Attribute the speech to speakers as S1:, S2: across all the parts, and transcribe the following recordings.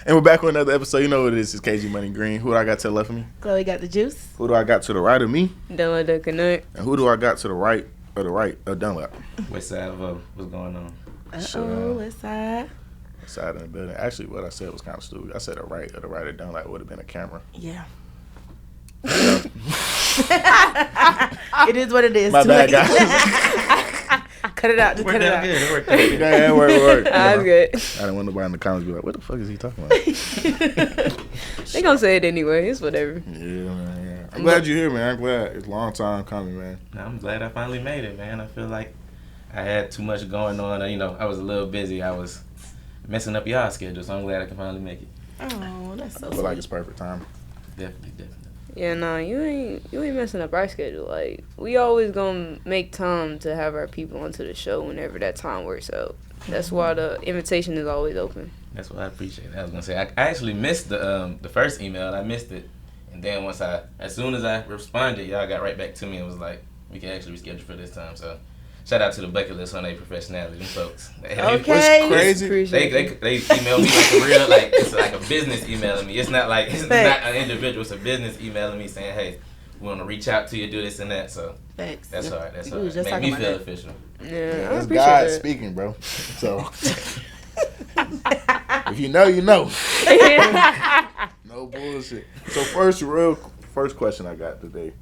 S1: And we're back with another episode. You know what it is. It's KG Money Green. Who do I got to the left of me?
S2: Chloe got the juice.
S1: Who do I got to the right of me?
S3: Della the Canuck.
S1: And who do I got to the right of the right of Dunlap?
S4: Westside of what's going on?
S2: Westside.
S1: Side of the building. Actually, what I said was kind of stupid. I said the right of Dunlap would have been a camera.
S2: Yeah. It is what it is.
S1: My bad, guys.
S2: Cut it out. Just cut it out.
S4: Good. It worked
S1: Yeah, work.
S3: That's good.
S1: I didn't want nobody in the comments to be like, what the fuck is he talking about?
S3: They gonna say it anyway. It's whatever.
S1: Yeah, man. Yeah. I'm glad you're here, man. I'm glad. It's a long time coming, man.
S4: I'm glad I finally made it, man. I feel like I had too much going on. I was a little busy. I was messing up y'all's schedule, so I'm glad I can finally make it.
S2: Oh, that's so
S1: I feel like it's perfect time.
S4: Definitely.
S3: Yeah, no, you ain't messing up our schedule. Like, we always gonna make time to have our people onto the show whenever that time works out. That's why the invitation is always open.
S4: That's what I appreciate. I was gonna say I actually missed the first email. I missed it, and then as soon as I responded, y'all got right back to me and was like, we can actually reschedule for this time. So shout out to the Bucket List on their professionality, them folks.
S2: Okay.
S1: What's crazy?
S4: They email me like a real it's like a business emailing me. It's not like it's not an individual. It's a business emailing me saying, hey, we want to reach out to you, do this and that. So
S2: Thanks.
S4: that's hard. That's
S2: We was
S4: hard.
S2: just
S4: Make me
S2: talking
S4: feel
S2: about
S4: official.
S3: Yeah, I
S1: It's
S3: appreciate
S1: God
S3: that.
S1: speaking, bro. So if you know, you know. No bullshit. So first question I got today,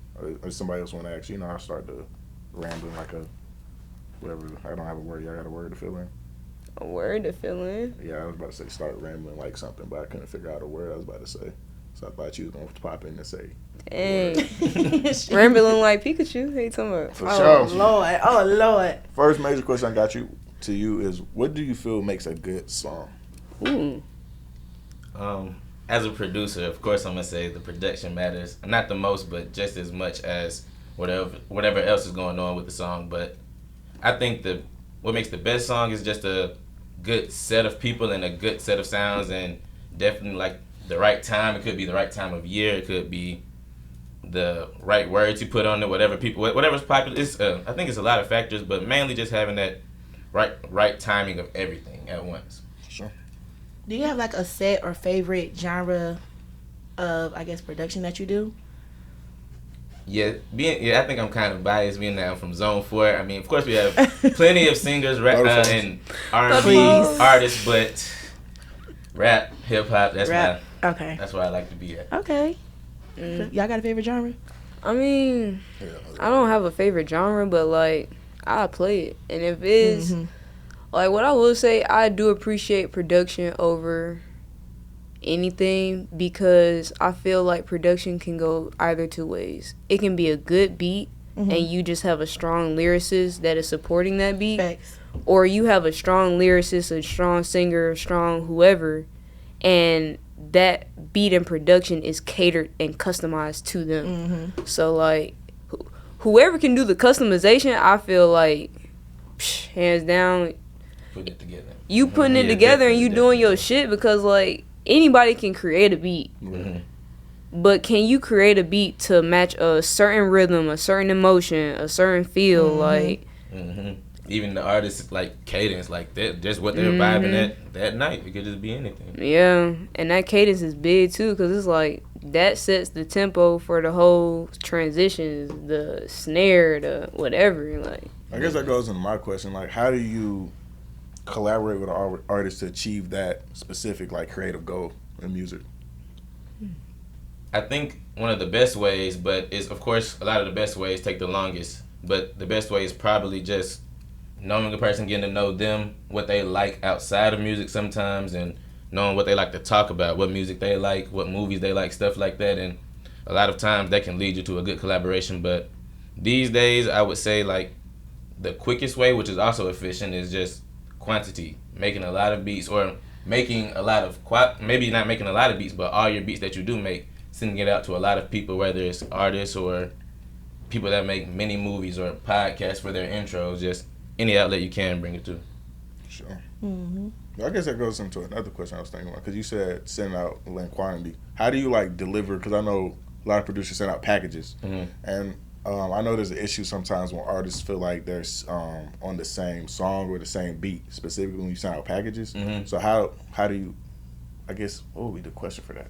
S1: or somebody else want to ask. You know, I start to rambling like a whatever. I don't have a word. Y'all got a word to fill in?
S3: A word to fill in.
S1: Yeah, I was about to say start rambling like something, but I couldn't figure out a word I was about to say. So I thought you was gonna pop in and say.
S3: Hey, rambling like Pikachu. Hey, talking about.
S1: For
S2: Oh
S1: sure.
S2: Lord. Oh Lord.
S1: First major question I got to you is, what do you feel makes a good song?
S3: Ooh.
S4: As a producer, of course, I'm gonna say the production matters. Not the most, but just as much as whatever else is going on with the song. But I think what makes the best song is just a good set of people and a good set of sounds, and definitely like the right time. It could be the right time of year. It could be the right words you put on it. Whatever's popular. I think it's a lot of factors, but mainly just having that right timing of everything at once.
S1: Sure.
S2: Do you have like a set or favorite genre of, I guess, production that you do?
S4: Yeah, I think I'm kind of biased being that I'm from Zone 4. I mean, of course, we have plenty of singers, rap, and R&B artists, but rap, hip hop, that's
S2: Rap. Okay.
S4: that's where I like to be at.
S2: Okay. Y'all got a favorite genre?
S3: I mean, I don't have a favorite genre, but like I play it, and if it's like what I will say, I do appreciate production over anything because I feel like production can go either two ways. It can be a good beat, and you just have a strong lyricist that is supporting that beat,
S2: Facts.
S3: or you have a strong lyricist, a strong singer, a strong whoever, and that beat and production is catered and customized to them. So like whoever can do the customization, I feel like hands down
S4: Put it together.
S3: you putting it together and you doing your shit, because like anybody can create a beat, but can you create a beat to match a certain rhythm, a certain emotion, a certain feel? Like
S4: Even the artists like cadence, like that, just what they're vibing at that night. It could just be anything.
S3: yeah, and that cadence is big too, because it's like that sets the tempo for the whole transitions, the snare, the whatever. Like
S1: I guess that goes into my question. Like, how do you collaborate with an artist to achieve that specific like creative goal in music?
S4: I think one of the best ways, but is of course a lot of the best ways take the longest. But the best way is probably just knowing a person, getting to know them, what they like outside of music sometimes, and knowing what they like to talk about, what music they like, what movies they like, stuff like that. And a lot of times that can lead you to a good collaboration. But these days, I would say like the quickest way, which is also efficient, is just quantity. Making a lot of beats, or making a lot of, maybe not making a lot of beats, but all your beats that you do make, sending it out to a lot of people, whether it's artists or people that make mini movies or podcasts for their intros. Just any outlet you can, bring it to.
S1: Sure. I guess that goes into another question I was thinking about, because you said send out in quantity. How do you like deliver? Because I know a lot of producers send out packages, and I know there's an issue sometimes when artists feel like they're on the same song or the same beat, specifically when you send out packages. So how do you I guess what would be the question for that?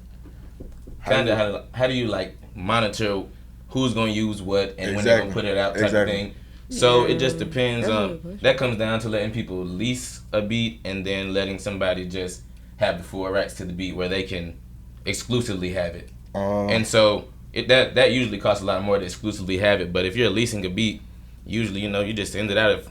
S4: How do you like monitor who's gonna use what and when they're gonna put it out type of thing? So it just depends. That comes down to letting people lease a beat and then letting somebody just have the full rights to the beat where they can exclusively have it. And so that usually costs a lot more to exclusively have it. But if you're leasing a beat, usually you just send it out.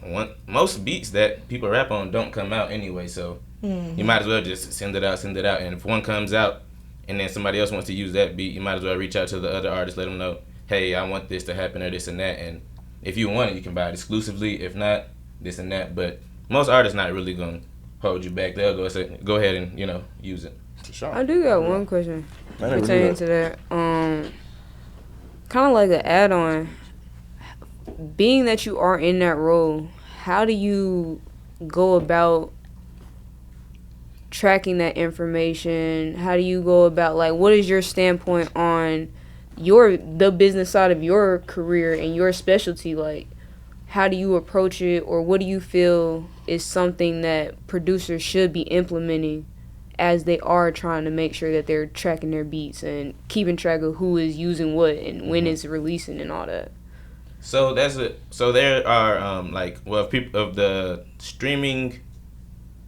S4: Most beats that people rap on don't come out anyway, so you might as well just send it out. And if one comes out and then somebody else wants to use that beat, you might as well reach out to the other artist, let them know, hey, I want this to happen or this and that. And if you want it, you can buy it exclusively. If not, this and that. But most artists not really gonna hold you back. They'll go ahead and use it.
S1: Sure.
S3: I do got one question pertaining to that. Kind of like an add-on. Being that you are in that role, how do you go about tracking that information? How do you go about, like, what is your standpoint on the business side of your career and your specialty? Like, how do you approach it, or what do you feel is something that producers should be implementing as they are trying to make sure that they're tracking their beats and keeping track of who is using what and when it's releasing and all that?
S4: So that's it. So there are people of the streaming,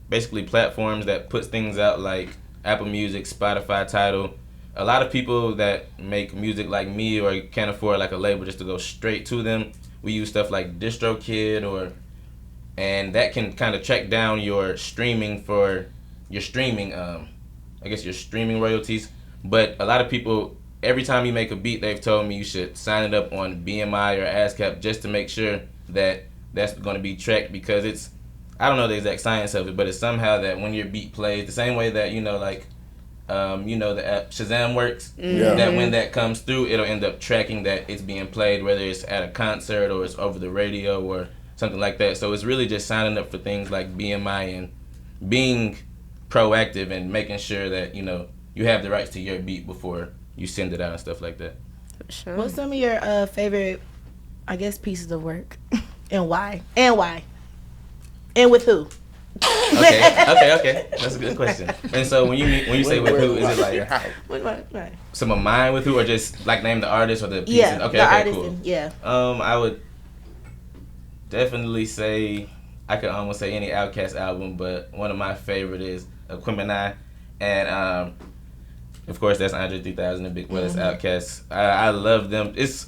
S4: basically platforms that puts things out like Apple Music, Spotify, Tidal. A lot of people that make music like me or can't afford like a label just to go straight to them, we use stuff like DistroKid and that can kind of track down your streaming your streaming royalties. But a lot of people, every time you make a beat, they've told me you should sign it up on BMI or ASCAP just to make sure that that's going to be tracked, because I don't know the exact science of it, but it's somehow that when your beat plays, the same way that the app Shazam works, that when that comes through, it'll end up tracking that it's being played, whether it's at a concert or it's over the radio or something like that. So it's really just signing up for things like BMI and being proactive and making sure that you have the rights to your beat before you send it out and stuff like that.
S2: Sure. What's some of your favorite, I guess, pieces of work, and why? And with who? Okay. That's a good question. And so when you say with who, is it like some of mine with who, or just like name the artist or the piece? Yeah, okay,
S3: cool.
S4: I would definitely say, I could almost say any Outkast album, but one of my favorite is Aquemini, and of course that's Andre 3000 and Big Willis. Outkast. I love them. It's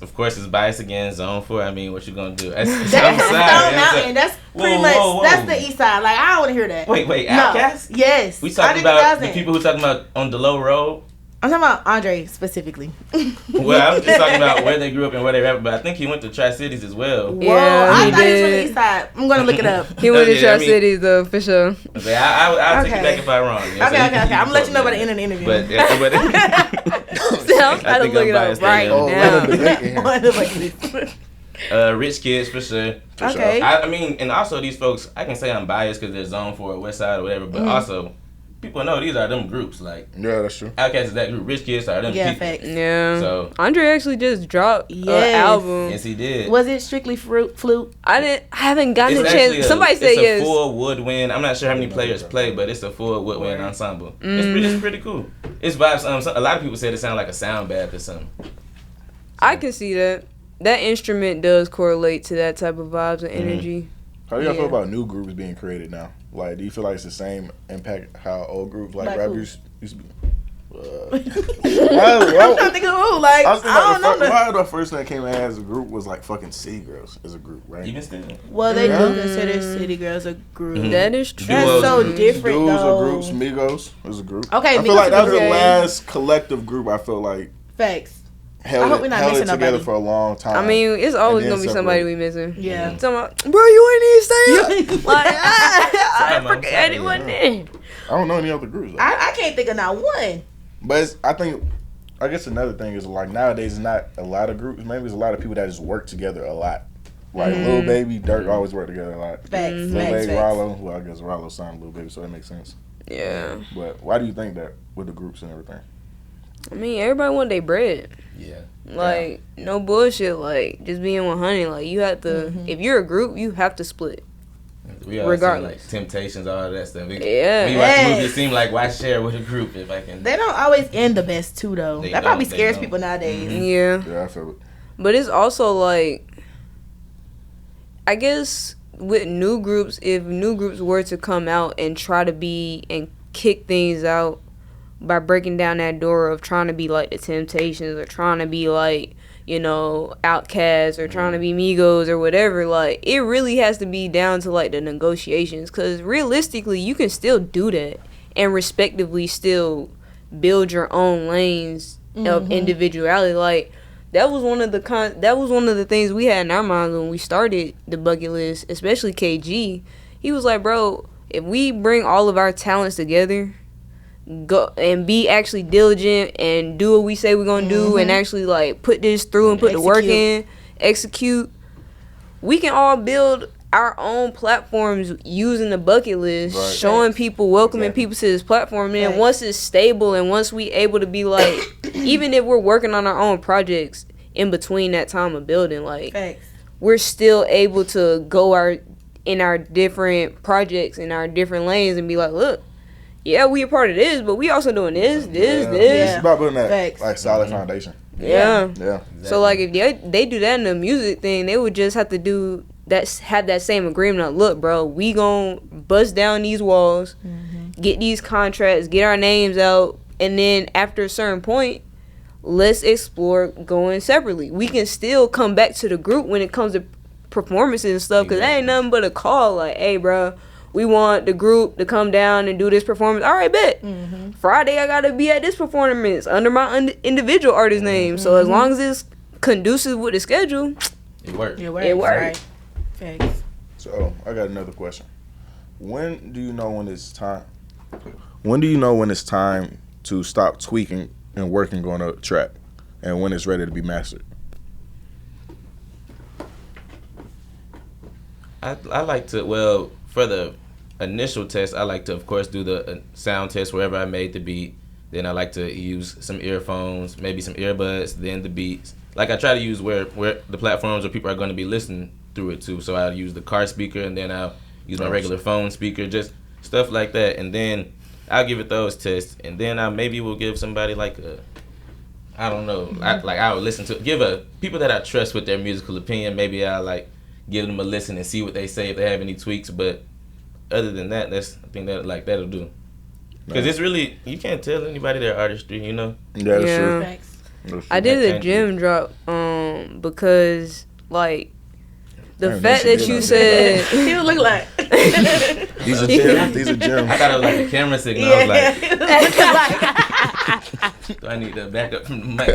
S4: biased again. Zone 4. I mean, what you gonna do? That's
S2: Stone Mountain. That's pretty much. That's the East Side. Like, I don't want to hear that.
S4: Wait. Outkast?
S2: No. Yes.
S4: We talking about the people who talking about on the low road.
S2: I'm talking about Andre specifically.
S4: Well, I was just talking about where they grew up and where they rap, but I think he went to Tri-Cities as well.
S2: Whoa, I thought he was from the East Side. I'm gonna look it up.
S3: He went to Tri-Cities though, for sure.
S4: Okay, I'll take it back if I'm wrong.
S2: Okay. I'm gonna let you know by the end of the interview.
S4: But
S3: I'm trying to look it up right
S4: now. Rich Kids for sure.
S2: Okay.
S4: I mean, and also these folks, I can say I'm biased because they're Zone 4 or Westside or whatever, but also people know these are them groups. Like,
S1: yeah, that's true.
S4: Outkast is that group. Rich Kids are them people.
S2: Facts.
S3: Yeah.
S4: So
S3: Andre actually just dropped an album.
S4: Yes, he did.
S2: Was it strictly flute?
S3: I haven't gotten
S4: it's
S3: a chance. Somebody said yes.
S4: It's a full woodwind. I'm not sure how many players play, but it's a full woodwind ensemble. It's pretty cool. It's vibes. A lot of people said it sounded like a sound bath or something.
S3: I can see that. That instrument does correlate to that type of vibes and energy.
S1: How do y'all feel about new groups being created now? Like, do you feel like it's the same impact how old groups like rappers used to be?
S2: I'm trying to think of who. Like, I don't know.
S1: Why the first thing that came out as a group was like fucking City Girls as a group, right?
S4: Even still.
S2: Well, they do consider City Girls a group.
S3: That is true.
S2: That's so different,
S1: Dudes
S2: though.
S1: are groups. Migos is a group.
S2: Okay,
S1: I feel like that was the last collective group. I feel like
S2: facts.
S1: Held
S2: I hope we're not missing
S1: it together
S2: nobody.
S1: for a long time.
S3: I mean, it's always gonna be somebody we missing.
S2: Yeah.
S3: Talking about, bro, you ain't even stay up. Like, I forget anyone there.
S1: I don't know any other groups.
S2: I can't think of not one.
S1: But I guess another thing is, like, nowadays it's not a lot of groups. Maybe there's a lot of people that just work together a lot. Like Lil Baby, Durk always work together a lot.
S2: Facts.
S1: Lil Baby, Rollo. Well, I guess Rollo signed Lil Baby, so that makes sense.
S3: Yeah.
S1: But why do you think that with the groups and everything?
S3: I mean, everybody want their bread.
S4: Yeah.
S3: Like, no bullshit. Like, just being 100. Like, you have to, if you're a group, you have to split.
S4: We all
S3: regardless.
S4: Seen, like Temptations, all of that stuff.
S3: Yeah.
S4: When you watch the movie, it seems like why share with a group if I can.
S2: They don't always end the best too, though.
S4: They
S2: That probably
S4: don't,
S2: scares
S4: they
S2: people nowadays.
S3: Mm-hmm.
S1: Yeah, I feel it.
S3: But it's also like, I guess with new groups, if new groups were to come out and try to be and kick things out by breaking down that door of trying to be like the Temptations or trying to be like, you know, Outkast or trying to be Migos or whatever, like, it really has to be down to like the negotiations, because realistically you can still do that and respectively still build your own lanes of individuality. Like, that was one of the things we had in our minds when we started the bucket list, especially KG. He was like, bro, if we bring all of our talents together, go and be actually diligent and do what we say we're gonna do and actually like put this through and put the work in, execute, we can all build our own platforms using the bucket list, showing people, welcoming people to this platform. And once it's stable and once we able to be like, even if we're working on our own projects in between that time of building, like we're still able to go in our different projects in our different lanes and be like, look, yeah, we a part of this, but we also doing this.
S1: It's about building that like solid foundation.
S3: Yeah.
S4: Exactly.
S3: So like if they do that in the music thing, they would just have to do that, have that same agreement of, look, bro, we gonna bust down these walls, get these contracts, get our names out, and then after a certain point, let's explore going separately. We can still come back to the group when it comes to performances and stuff, because that ain't nothing but a call like, hey, bro, we want the group to come down and do this performance. All right, bet. Friday I gotta be at this performance under my individual artist name. So as long as it's conducive with the schedule,
S4: it works.
S3: It works.
S2: Right. Thanks.
S1: So I got another question. When do you know when it's time? When do you know when it's time to stop tweaking and working on a track, and when it's ready to be mastered?
S4: I like to, well, for the initial test, I like to, of course, do the sound test wherever I made the beat. Then I like to use some earphones, maybe some earbuds, then the beats. Like, I try to use where the platforms where people are going to be listening through it too. So I'll use the car speaker, and then I'll use my regular phone speaker, just stuff like that. And then I'll give it those tests, and then I maybe will give somebody like a, I don't know, I would listen to, people that I trust with their musical opinion, maybe I'll like give them a listen and see what they say if they have any tweaks. But other than that, I think that like that'll do. Because it's really, you can't tell anybody their artistry, you know.
S1: Yeah, that's true.
S2: Thanks.
S3: I did a gym drop because like the fact that you said
S2: he would look like
S1: these are gems.
S4: I thought it was like a camera signal. I was like, do I need to back up from the mic?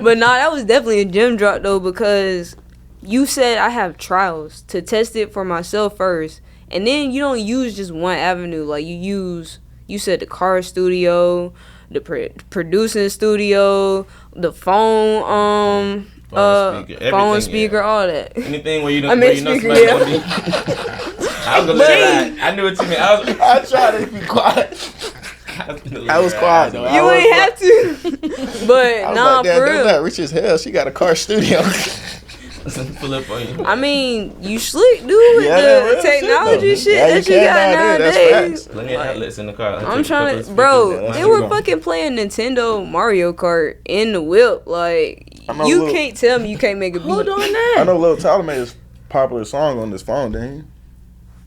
S3: But nah, that was definitely a gym drop though, because you said I have trials to test it for myself first, and then you don't use just one avenue. Like you said the car studio, the producing studio, the phone speaker, all that.
S4: Anything where you know somebody gonna be. I was gonna lie. I knew what you meant.
S1: I tried to be quiet. I was quiet though.
S3: You ain't have to. But nah,
S1: like,
S3: for real.
S1: Not rich as hell. She got a car studio.
S4: Pull up on you.
S3: I mean, you slick, dude, with the technology shit that you got nowadays.
S4: Plenty of outlets in the car.
S3: I'm trying to, bro. They were fucking playing Nintendo Mario Kart in the whip. Like, you can't tell me you can't make a beat.
S2: Who doing that?
S1: I know Lil Tyler made his popular song on this phone, didn't he?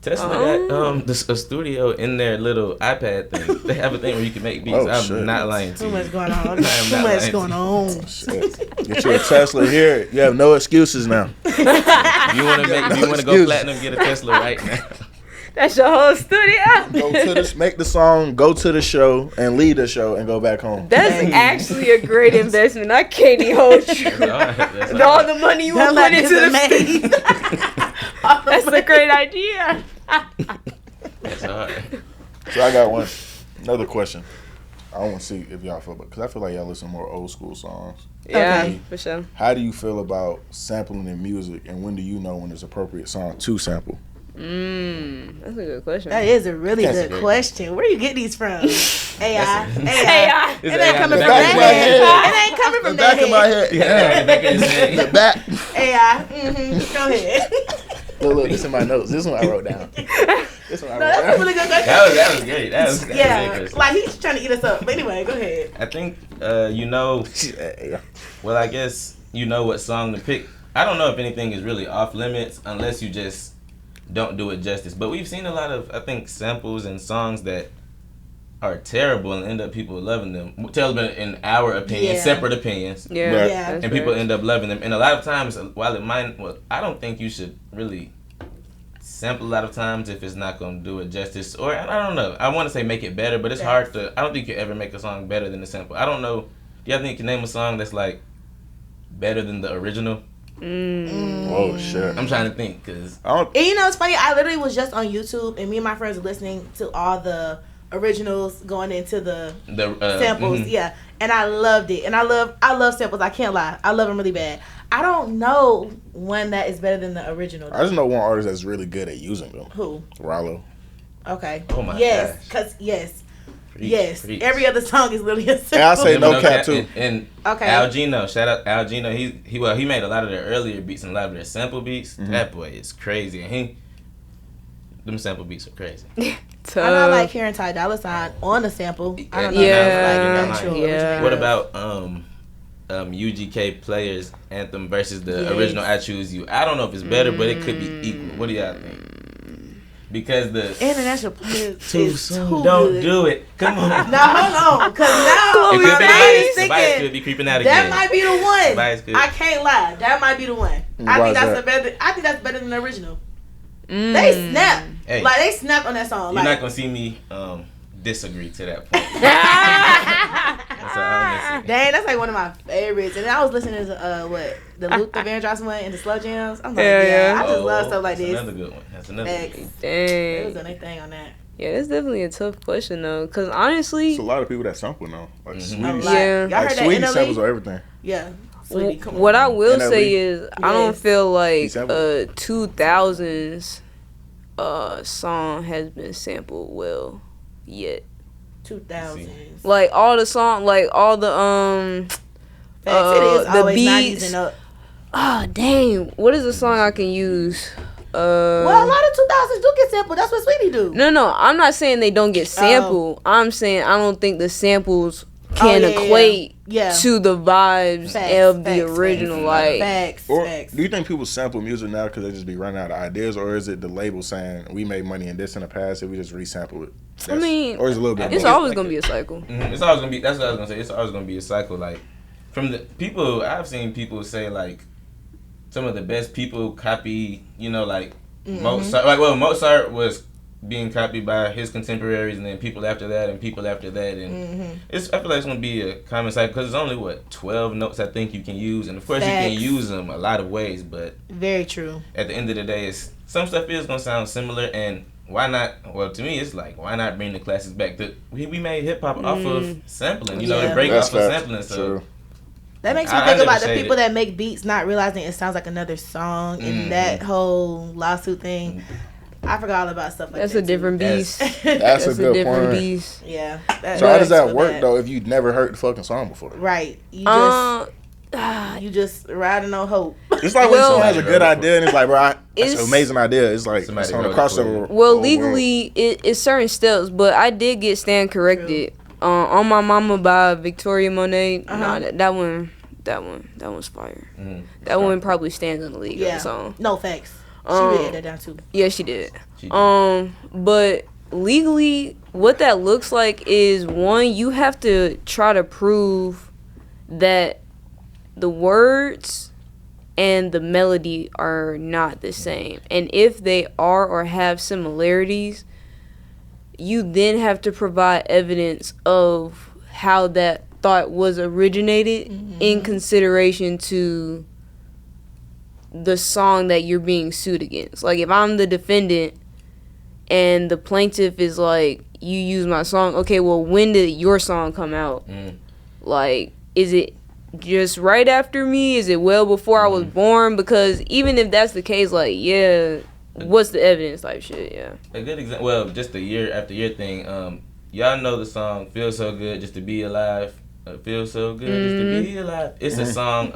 S4: Tesla got a studio in their little iPad thing. They have a thing where you can make beats. I'm not lying to you.
S2: Too much going on. Too much going on.
S1: Shit. Get you a Tesla here. You have no excuses now.
S4: If you want to go platinum, get a Tesla right now.
S3: That's your whole studio.
S1: Go to this, make the song, go to the show, and lead the show, and go back home.
S3: That's actually a great investment. I can't even hold you. That's all the money you want to put into the That's a great idea.
S4: That's all right.
S1: So I got another question. I want to see if y'all feel about, because I feel like y'all listen to more old school songs.
S3: Yeah, for sure.
S1: How do you feel about sampling in music, and when do you know when it's appropriate song to sample?
S3: That's a good question.
S2: That is a really good question. Where you get these from? AI. It ain't coming from
S1: that
S2: head. It ain't coming from that
S1: back of my head.
S4: Yeah, back of his head.
S1: The back.
S2: AI. Go ahead.
S1: Look, this is my notes. This one I wrote down.
S2: That's a really good question.
S4: That was great. That was
S2: yeah, like he's trying to eat us up. But anyway, go ahead.
S4: I think well, I guess you know what song to pick. I don't know if anything is really off limits unless you just don't do it justice. But we've seen a lot of, I think, samples and songs that are terrible and end up people loving them. Tell them in our opinion, separate opinions.
S2: Yeah.
S4: And people end up loving them. And a lot of times, while it might, I don't think you should really sample a lot of times if it's not going to do it justice. Or, I don't know. I want to say make it better, but it's hard to, I don't think you ever make a song better than the sample. I don't know. Do y'all think you can name a song that's like better than the original?
S1: Oh shit!
S4: I'm trying to think because
S2: you know it's funny. I literally was just on YouTube and me and my friends were listening to all the originals going into the samples. Mm-hmm. Yeah, and I loved it. And I love samples. I can't lie. I love them really bad. I don't know one that is better than the original, though.
S1: I just know one artist that's really good at using them.
S2: Who?
S1: Rollo.
S2: Okay.
S4: Oh my
S2: gosh.
S4: Because
S2: Preach. Every other song is literally a sample.
S1: And I say no cap too.
S4: And Al Gino, shout out Al Gino. He made a lot of their earlier beats and a lot of their sample beats. Mm-hmm. That boy is crazy, and them sample beats are crazy.
S2: I know, like hearing Ty Dolla $ign on a sample. I don't know.
S4: What about UGK Players Anthem versus the original I Choose You? I don't know if it's better, but it could be equal. What do y'all think? Because the
S2: international players
S4: too soon. Don't good. Do it. Come on.
S2: Now hold on, because now
S4: the bias could be creeping out again.
S2: That might be the one. I can't lie. That might be the one. I think that's better than the original. They snap.
S4: Hey,
S2: like they snapped on that song.
S4: You're not gonna see me disagree to that point.
S2: Dang, that's like one of my favorites. And then I was listening to the Luther Vandross one and the slow jams. I'm like, I just love stuff like this.
S4: That's another good one. That's another good one.
S3: Dang.
S2: They was on their thing on that.
S3: Yeah, that's definitely a tough question though, because honestly,
S1: it's a lot of people that sample now, like Sweetie.
S2: Yeah, y'all heard that
S1: Sweetie samples are everything.
S2: Yeah.
S3: Sweetie, what I will say is, I don't feel like 2000s song has been sampled well yet.
S2: 2000s.
S3: Like all the song, like all the
S2: it is
S3: the
S2: always
S3: beats.
S2: 90s and up.
S3: Oh dang! What is a song I can use?
S2: Well, a lot of 2000s do get sampled. That's what Sweetie do.
S3: No. I'm not saying they don't get sampled. I'm saying I don't think the samples can equate to the vibes of the original.
S2: Facts.
S1: Do you think people sample music now because they just be running out of ideas, or is it the label saying we made money in this in the past and we just resample it?
S3: I mean,
S1: or is it a little bit?
S3: It's always gonna be a cycle.
S4: Mm-hmm. It's always gonna be. That's what I was gonna say. It's always gonna be a cycle. Like from the people, I've seen people say like some of the best people copy. You know, like Mozart. Like Mozart was being copied by his contemporaries, and then people after that, and people after that, and I feel like it's gonna be a common cycle because there's only 12 notes I think you can use, and of course you can use them a lot of ways, but
S2: very true.
S4: At the end of the day, some stuff is gonna sound similar, and why not? Well, to me, it's like why not bring the classics back? We made hip hop off of sampling, you know, to break off of sampling. So
S2: that makes me think about the people that make beats not realizing it sounds like another song, and that whole lawsuit thing. I forgot all about stuff like that.
S3: That's a different beast.
S1: That's a good point.
S3: Beast.
S2: Yeah.
S1: So how does that work though if you've never heard the fucking song before?
S2: Right. You just riding on hope.
S1: It's like when someone has a good idea and it's like, bro, that's an amazing idea. It's like it's on the crossover.
S3: Well, legally, it's certain steps, but I did get stand corrected. On My Mama by Victoria Monet. Nah, that one's fire. That one probably stands in the league.
S2: Yeah.
S3: Song.
S2: No facts. She wrote that down too.
S3: Yeah, she did. But legally, what that looks like is one, you have to try to prove that the words and the melody are not the same. And if they are or have similarities, you then have to provide evidence of how that thought was originated in consideration to the song that you're being sued against. Like, if I'm the defendant and the plaintiff is like, you use my song, okay, well, when did your song come out? Like, is it just right after me? Is it well before I was born? Because even if that's the case, like, yeah, what's the evidence type shit? Yeah.
S4: A good example, well, just the year after year thing. Y'all know the song "Feel So Good Just to Be Alive." Feel so good just to be alive. It's a song.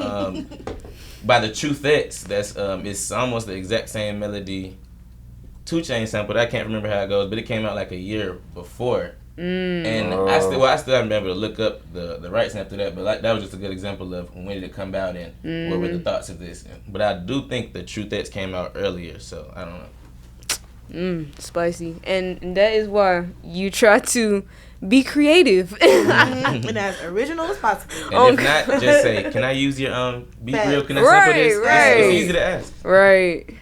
S4: by the Truthettes. That's it's almost the exact same melody. 2 Chainz sampled. I can't remember how it goes, but it came out like a year before. And I still haven't been able to look up the rights after that, but like that was just a good example of when did it come out and what were the thoughts of this. But I do think the Truthettes came out earlier, so I don't know.
S3: Spicy. And that is why you try to be creative.
S2: And as original as possible.
S4: And if not, just say, can I use your Be Real, can I sample this? It's easy to ask.
S3: Right.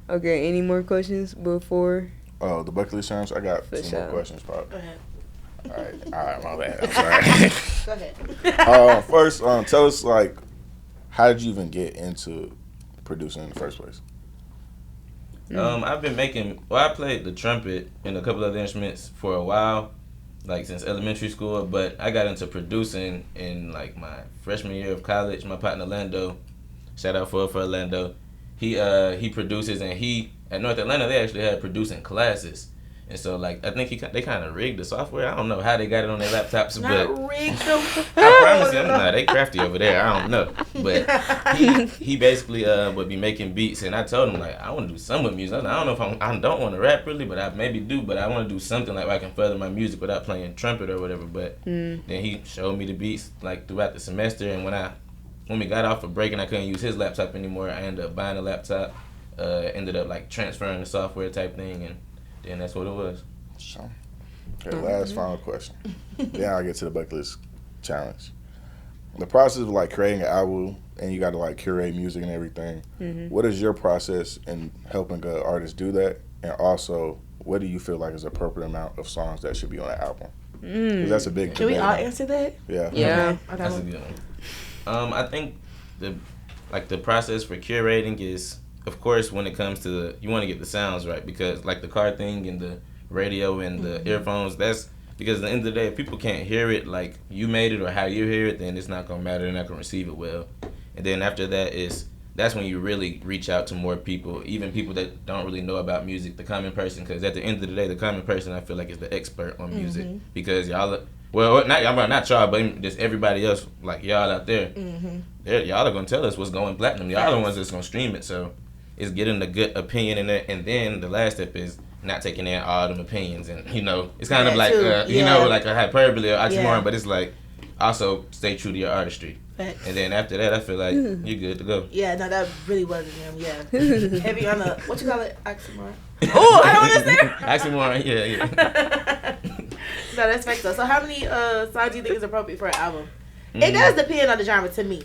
S3: Okay, any more questions before?
S1: Oh, the bucket list challenge? I got
S3: For
S1: some more
S3: sure.
S1: questions, probably.
S2: Go ahead.
S1: All right, my bad. I'm sorry.
S2: Go ahead.
S1: First, tell us, like, how did you even get into producing in the first place?
S4: I've been I played the trumpet and a couple other instruments for a while, like since elementary school, but I got into producing in like my freshman year of college. My partner Lando, shout out for Orlando, he produces, and at North Atlanta they actually had producing classes. And so, like, I think they kind of rigged the software. I don't know how they got it on their laptops, but
S2: rigged them.
S4: I promise you, they crafty over there. I don't know, but he basically would be making beats, and I told him like I want to do some with music. I don't know if I don't want to rap really, but I maybe do. But I want to do something like where I can further my music without playing trumpet or whatever. But then he showed me the beats like throughout the semester, and when we got off of break and I couldn't use his laptop anymore, I ended up buying a laptop. Ended up like transferring the software type thing, and then that's what it was.
S1: So, okay, last final question. Then I'll get to the bucket list challenge. The process of like creating an album and you got to like curate music and everything. What is your process in helping an artist do that? And also, what do you feel like is the appropriate amount of songs that should be on an album? 'Cause that's a big
S2: Can we
S1: debate
S2: all
S1: now.
S2: answer that?
S3: Yeah.
S4: That's a good one. I think the process for curating is, of course, when it comes to you want to get the sounds right, because like the car thing and the radio and the earphones, that's because at the end of the day, if people can't hear it like you made it or how you hear it, then it's not gonna matter. They're not gonna receive it well. And then after that that's when you really reach out to more people, even people that don't really know about music, the common person, because at the end of the day, the common person I feel like is the expert on music, because y'all. Well, not y'all, but just everybody else, like y'all out there, y'all are gonna tell us what's going platinum. Y'all are the ones that's gonna stream it. So it's getting a good opinion in it, and then the last step is not taking in all them opinions, and it's kind of like like a hyperbole or oxymoron, but it's like also stay true to your artistry.
S2: Facts.
S4: And then after that, I feel like you're good to go.
S2: Yeah, no, that really wasn't him. Yeah, heavy on the what you call it, oxymoron. Oh, I don't understand.
S4: Oxymoron, yeah.
S2: No, that's facts though. So how many songs do you think is appropriate for an album? It does depend on the genre to me.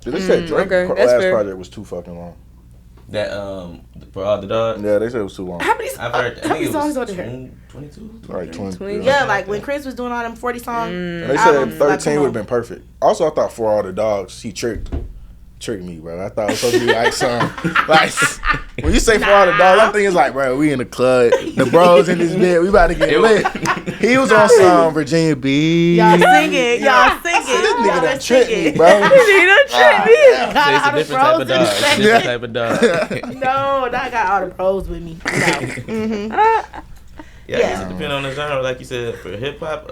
S1: They said Drake's last project was too fucking long.
S4: That for all the dogs.
S1: Yeah, they said it was too long.
S2: How many songs are there?
S4: 22.
S1: Like 20.
S2: Yeah, like when Chris was doing all them 40 songs.
S1: And they said 13 would have been perfect. Also, I thought For All the Dogs, he tricked me, bro. I thought it was supposed to be like some like when you say For All the Dogs, I'm thinking it's like, bro, we in the club, the bros in this bed, we about to get lit. He was on some Virginia Beach.
S2: Y'all singing.
S1: This nigga done tricked me, bro.
S4: It's a different type of dog. It's a different type of dog.
S2: No, I got all the pros with me. No.
S4: Yeah, I guess it depends on the genre. Like you said, for hip hop,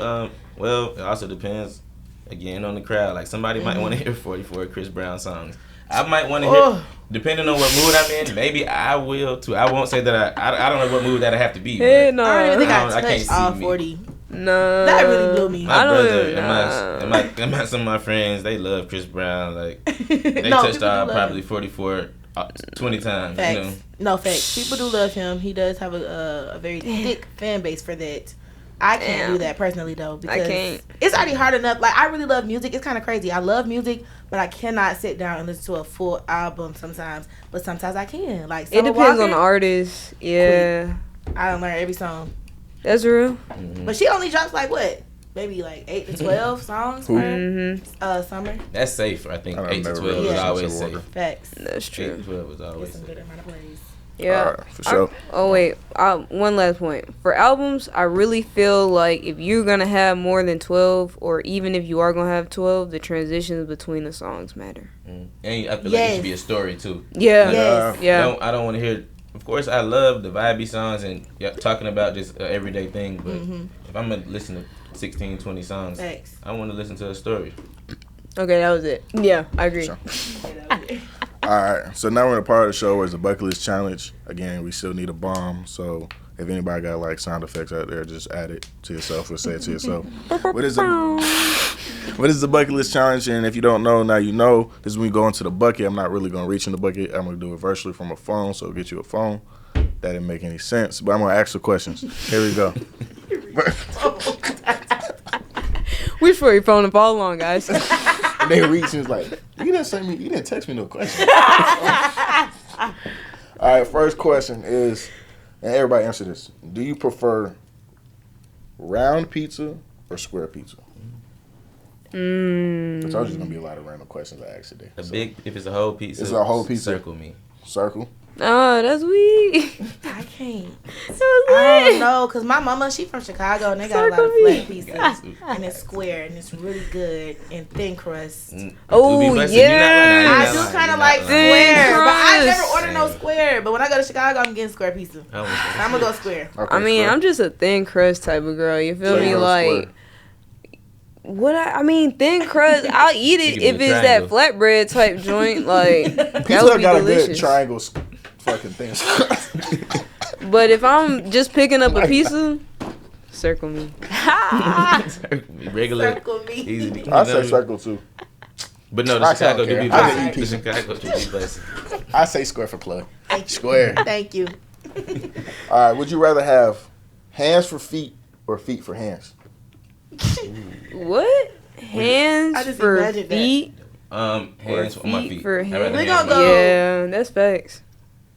S4: well, it also depends again on the crowd. Like somebody might want to hear 44 Chris Brown songs. I might want to hear, depending on what mood I'm in. Maybe I will too. I won't say that I don't know what mood that I have to be.
S3: Hey, no,
S2: I don't even think
S4: I
S2: I
S4: can't
S2: touched
S4: see
S2: all
S4: me.
S2: 40.
S3: No,
S2: That really blew me.
S4: My
S3: I don't
S4: brother
S3: even
S4: and some of my friends, they love Chris Brown. Like they
S2: No,
S4: touched
S2: people do love
S4: probably
S2: him.
S4: 44 20 times.
S2: Facts.
S4: You know.
S2: No, facts. People do love him. He does have a very thick fan base for that. I can't do that personally though, because
S3: can't.
S2: it's already hard enough. Like I really love music. It's kind of crazy. I love music, but I cannot sit down and listen to a full album sometimes. But sometimes I can. Like
S3: It
S2: Summer
S3: depends on
S2: Walker,
S3: the artist. Yeah,
S2: I don't learn every song.
S3: that's real.
S2: But she only drops like what? Maybe like 8 to 12 songs for summer.
S4: That's safe. I think
S1: I've
S4: 8 to
S1: never
S4: 12
S2: really
S4: is
S2: listened
S4: always
S1: to Walker.
S4: safe.
S2: Facts.
S3: That's
S4: 8
S3: true.
S4: to 12 is always
S2: Get some
S4: safe.
S2: good amount of praise.
S3: Yeah.
S1: Alright, for sure.
S3: Oh wait, one last point. For albums, I really feel like if you're gonna have more than 12, or even if you are gonna have 12, the transitions between the songs matter.
S4: And I feel like it should be a story too.
S3: Yeah.
S2: Yes.
S3: Yeah.
S4: I don't want to hear. Of course, I love the vibey songs and talking about just an everyday thing. But if I'm gonna listen to 16, 20 songs,
S2: Facts.
S4: I want to listen to a story.
S3: Okay, that was it. Yeah, I agree.
S1: Sure.
S2: Yeah, that was it.
S1: All right, so now we're in a part of the show where it's a bucket list challenge. Again, we still need a bomb, so if anybody got like sound effects out there, just add it to yourself or say it to yourself. What is the bucket list challenge? And if you don't know, now you know. This is when we go into the bucket. I'm not really going to reach in the bucket. I'm going to do it virtually from a phone, so get you a phone. That didn't make any sense, but I'm going to ask the questions. Here we go.
S3: We for your phone to follow along, guys.
S1: And they reach and was like, you didn't text me no question. All right, first question is, and everybody answer this. Do you prefer round pizza or square pizza? I told you there's going to be a lot of random questions I asked today.
S4: If it's a whole pizza.
S1: It's a whole pizza.
S4: Circle me.
S1: Circle?
S3: Oh, that's weak.
S2: I can't.
S3: That's
S2: I don't
S3: weak.
S2: know, because my mama, she from Chicago, and they got a lot of flat pizzas. And it's square, and it's really good, and thin crust.
S3: Oh, yeah.
S2: I do kind of like square, but I never order no square. But when I go to Chicago, I'm getting square pizza. I'm going to go square.
S1: Okay,
S3: I mean,
S1: square.
S3: I'm just a thin crust type of girl. You feel me? Like, thin crust, I'll eat it if it's that flatbread type joint. Like, that
S1: Pizza
S3: would be
S1: got
S3: delicious.
S1: a good triangle fucking thing.
S3: But if I'm just picking up a pizza, circle me.
S4: Regular.
S2: Circle me.
S4: Easy.
S1: I say circle too.
S4: But no, the
S1: I
S4: Chicago
S1: don't
S4: do
S1: care.
S4: be
S1: I
S4: blessed.
S1: can eat
S4: The
S1: pizza.
S4: Chicago do be blessed.
S1: I say square for plug.
S2: Thank you.
S1: Square.
S2: Thank you.
S1: All right, would you rather have hands for feet or feet for hands?
S3: What? Hands
S2: I just
S3: for
S2: imagined that.
S3: feet?
S4: Hands
S3: Or
S4: on my
S3: feet
S4: feet.
S3: for
S4: I'd
S3: hands.
S4: rather
S2: We
S4: hands
S2: gonna
S4: on my
S2: go-
S3: Yeah, that's facts.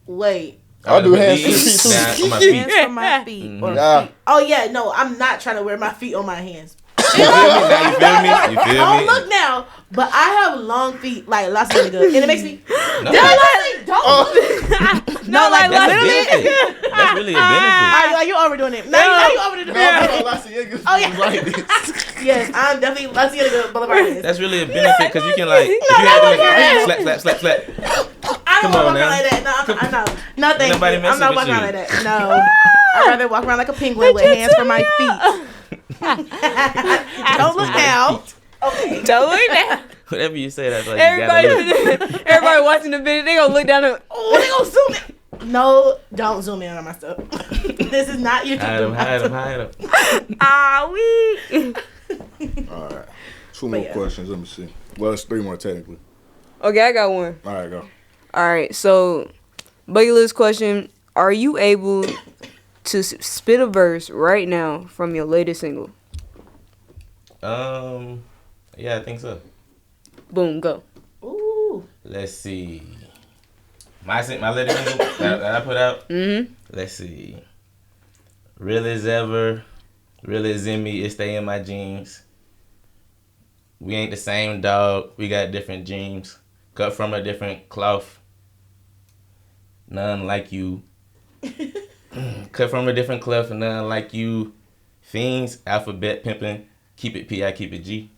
S2: Wait.
S1: I'll do hands for
S4: feet.
S1: feet too.
S4: Nah, on my feet.
S2: Hands for my feet. Or
S1: Nah.
S2: feet. Oh, yeah. No, I'm not trying to wear my feet on my hands.
S4: You feel me? You feel
S2: Oh,
S4: me?
S2: look now. But I have long feet, like lots of really good. And it makes me.
S4: No,
S2: Did I say don't? No, like
S4: that's a
S2: literally.
S4: benefit. That's really a benefit.
S2: Like, you overdoing it. Now you overdoing it. Oh, yeah.
S1: Like this.
S2: Yes, I'm definitely Las Vegas Boulevard.
S4: That's really a benefit because you can like, if you had to make slap.
S2: I don't
S4: Come on
S2: walk
S4: now.
S2: around like that. No, I know. No, thank
S4: Nobody
S2: you. I'm
S4: messing
S2: not
S4: with
S2: walking
S4: you.
S2: around like that. No. I'd rather walk around like a penguin with hands for my feet. Don't look now. Okay.
S3: Don't look down.
S4: Whatever you say, that's like you gotta look.
S3: Everybody watching the video, they gonna look down and
S2: Oh, they gonna zoom in. No, don't zoom in on my stuff. This is not your
S4: Hide him.
S3: we.
S1: All right. Two more questions. Let me see. Well, it's three more technically.
S3: Okay, I got one.
S1: All right, go.
S3: All right, so bucket list question: are you able to spit a verse right now from your latest single?
S4: Yeah, I think so.
S3: Boom, go.
S2: Ooh.
S4: Let's see. My latest single that I put out.
S3: Mm-hmm.
S4: Let's see. Real as ever, real as in me, it stay in my jeans. We ain't the same dog, we got different genes. Cut from a different cloth. None like you. Cut from a different cloth, none like you. Fiends, alphabet pimping. Keep it P, I keep it G.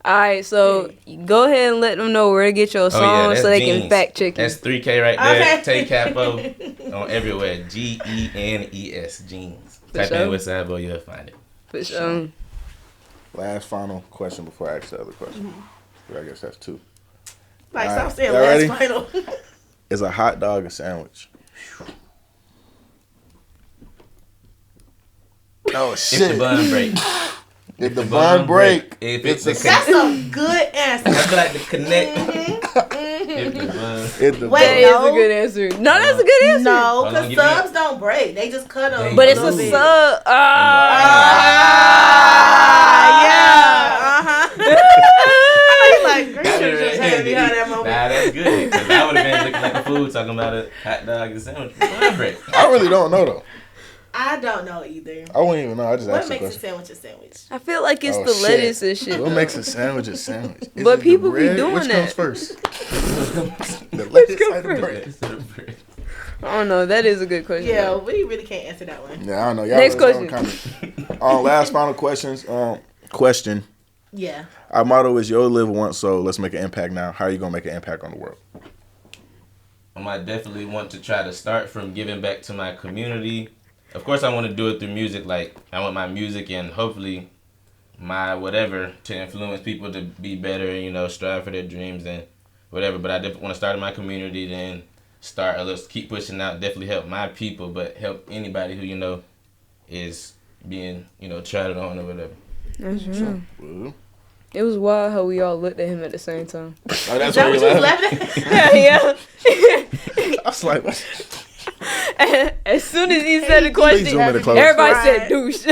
S3: All right, so go ahead and let them know where to get your song
S4: that's
S3: so they
S4: jeans.
S3: can fact check you.
S4: That's 3K right there.
S2: Okay.
S4: Take capo on everywhere. GENES, jeans.
S3: For
S4: Type
S3: sure.
S4: in Westside Boy, you'll find it.
S3: For sure.
S1: Last final question before I ask the other question. I guess that's two.
S2: Like,
S1: All
S2: stop
S1: right.
S2: saying
S1: Y'all
S2: last
S1: ready?
S2: final.
S1: Is a hot dog a sandwich? Oh shit!
S4: If the bun break.
S1: If the bun break,
S4: If
S1: it's
S4: it's
S1: a
S2: That's a good answer.
S4: I feel like the connect. If the bun.
S1: if the
S2: Wait,
S3: That
S1: bun,
S3: is
S2: no.
S3: a good answer. No, that's a good answer.
S2: No,
S4: Hold on,
S2: because
S4: give me that.
S2: subs don't break. They just cut them.
S3: But it's a
S2: little bit.
S3: sub.
S2: Yeah. I know you like, girl, you should've just had me behind that
S4: Nah,
S2: moment.
S4: that's good. Because I would have been looking like a fool talking about a hot dog and sandwich. Bun break.
S1: I really don't know though.
S2: I don't know either.
S1: I wouldn't even know. I just
S2: What
S1: asked the
S2: makes a
S1: question.
S2: sandwich a sandwich?
S3: I feel like it's
S1: Oh,
S3: the
S1: shit.
S3: lettuce and shit.
S1: What
S3: though.
S1: makes a sandwich a sandwich? Is
S3: But
S1: it the
S3: people be
S1: bread?
S3: doing
S1: Which
S3: that.
S1: comes first? The lettuce or the bread?
S3: I don't know. That is a good question.
S2: Yeah, we really can't answer that one.
S1: Yeah, I don't know. Y'all
S3: Next
S1: let us know in the comments. Last final questions. Question.
S2: Yeah.
S1: Our motto is "You only live once, so let's make an impact now." How are you gonna make an impact on the world?
S4: I definitely want to try to start from giving back to my community. Of course, I want to do it through music. Like, I want my music and hopefully my whatever to influence people to be better, strive for their dreams and whatever. But I definitely want to start in my community, then keep pushing out. Definitely help my people, but help anybody who is being trodden on or whatever.
S3: That's true. It was wild how we all looked at him at the same time.
S1: Oh, that's why you laughing?
S3: Yeah.
S1: I was like, what?
S3: As soon as he said the question, everybody said douche.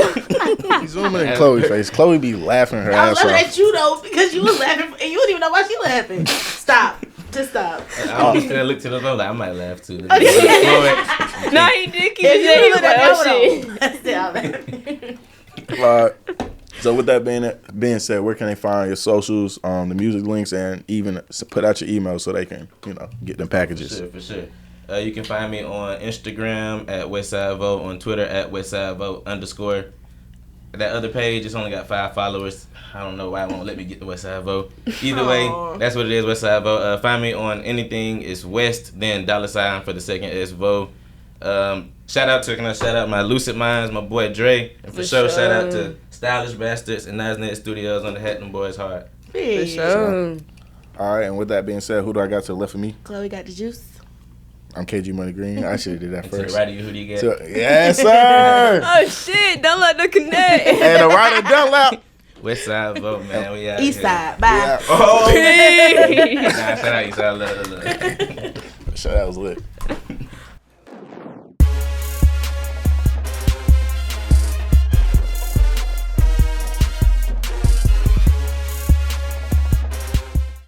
S1: He's zooming in Chloe's face. Chloe be laughing her ass off.
S2: I was laughing at you though because you was laughing and you didn't even know why she laughing. Stop. Just stop.
S4: I was gonna look to the phone like I might laugh too.
S3: No, he did keep his head. He was like,
S1: oh shit. So with that being said, where can they find your socials, the music links, and even put out your email so they can, get them packages?
S4: For sure. You can find me on Instagram at Westside Vote, on Twitter at Westside Vote _. That other page, it's only got 5 followers. I don't know why it won't let me get the Westside Vote. Either way, that's what it is, Westside Vote. Find me on anything. It's West, then $ for the second S Vote. Shout out my Lucid Minds, my boy Dre. And for sure, shout out to Stylish Bastards and Nasnet Studios on the Hatton Boys Hard.
S3: For sure.
S1: All right, and with that being said, who do I got to the left of me?
S2: Chloe got the juice.
S1: I'm KG Money Green. I should have did that first.
S4: To the right of you, who do you get?
S1: Yes, sir.
S3: Oh shit! Don't let the connect.
S1: And the right of Dunlap.
S4: Westside Vote, man. We out
S2: East
S4: here.
S2: Side. Bye.
S1: Yeah.
S4: Oh, shout out East Side. Love.
S1: Sure, that was lit.